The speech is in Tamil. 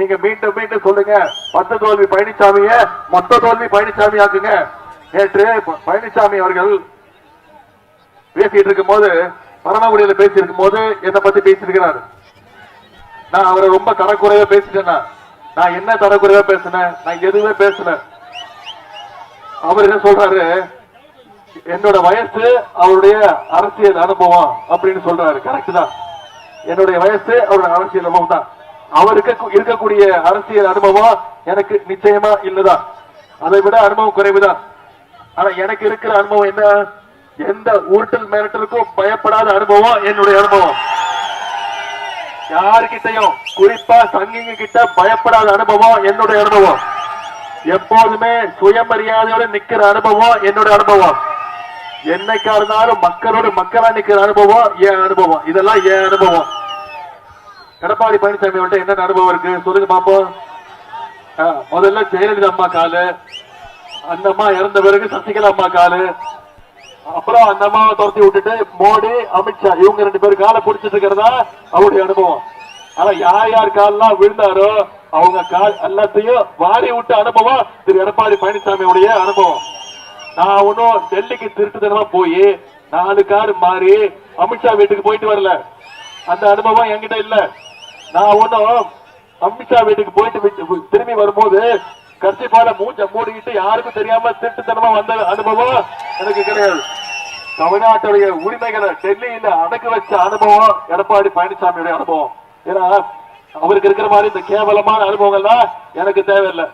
நீங்க மீண்டும் மீண்டும் சொல்லுங்க, 10 தோல்வி பழனிசாமிய மொத்த தோல்வி பழனிசாமி ஆக்குங்க. நேற்று பழனிசாமி அவர்கள் பேசிட்டு இருக்கும் போது, பரமக்குடியில பேசி இருக்கும் போது என்னை பத்தி பேசியிருக்கிறார். நான் அவரை ரொம்ப தரக்குறைவா பேசிட்டேன்னா, நான் என்ன தரக்குறைவா பேசினேன்? நான் எதுவுமே பேசல. அவர் என்ன சொல்றாரு, என்னோட வயசு அவருடைய அரசியல் அனுபவம் அப்படின்னு சொல்றாரு. கரெக்ட் தான், என்னுடைய வயசு அவருடைய அரசியல் அனுபவம் தான். அவருக்கு இருக்கக்கூடிய அரசியல் அனுபவம் எனக்கு நிச்சயமா இல்லதான், அதை விட அனுபவம் குறைவுதான். ஆனா எனக்கு இருக்கிற அனுபவம் என்ன? எந்த ஊட்டல் மிரட்டலுக்கும் பயப்படாத அனுபவம் என்னுடைய அனுபவம். யாருக்கிட்டையும், குறிப்பா சங்கிங்க கிட்ட பயப்படாத அனுபவம் என்னுடைய அனுபவம். எப்போதுமே சுயமரியாதையோட நிக்கிற அனுபவம் என்னுடைய அனுபவம். என்னைக்கா இருந்தாலும் மக்களோட மக்களா நிக்கிற அனுபவம் என் அனுபவம். இதெல்லாம் என் அனுபவம். எடப்பாடி பழனிசாமி வந்துட்டு என்ன அனுபவம் இருக்கு சொல்லுங்க பாப்போம். முதல்ல ஜெயலலிதா அம்மா காலு, அந்த அம்மா இறந்த பிறகு சசிகலா அம்மா காலு, அப்புறம் அந்த அம்மாவை துரத்தி விட்டுட்டு மோடி அமித்ஷா இவங்க 2 பேரும் காலை பிடிச்சிட்டு இருக்கிறதா அவருடைய அனுபவம். ஆனா யார் யார் கால்லாம் விழுந்தாரோ அவங்க கால் எல்லாத்தையும் வாரி விட்ட அனுபவம் திரு எடப்பாடி பழனிசாமியுடைய அனுபவம். நான் ஒன்னும் டெல்லிக்கு திருட்டுத்தனமா போய் 4 கார் மாறி அமித்ஷா வீட்டுக்கு போயிட்டு வரல. அந்த அனுபவம் என்கிட்ட இல்ல. நான் ஒன்னும் அமித்ஷா வீட்டுக்கு போயிட்டு திரும்பி வரும்போது கட்சிப்பால மூஞ்ச மூடிக்கிட்டு யாருக்கும் தெரியாம திருட்டுத்தனமா வந்த அனுபவம் எனக்கு கிடையாது. தமிழ்நாட்டுடைய உரிமைகளை டெல்லியில அடக்கு வச்ச அனுபவம் எடப்பாடி பழனிசாமியுடைய அனுபவம். ஏன்னா அவருக்கு இருக்கிற மாதிரி இந்த கேவலமான அனுபவங்கள் தான் எனக்கு தேவையில்லை.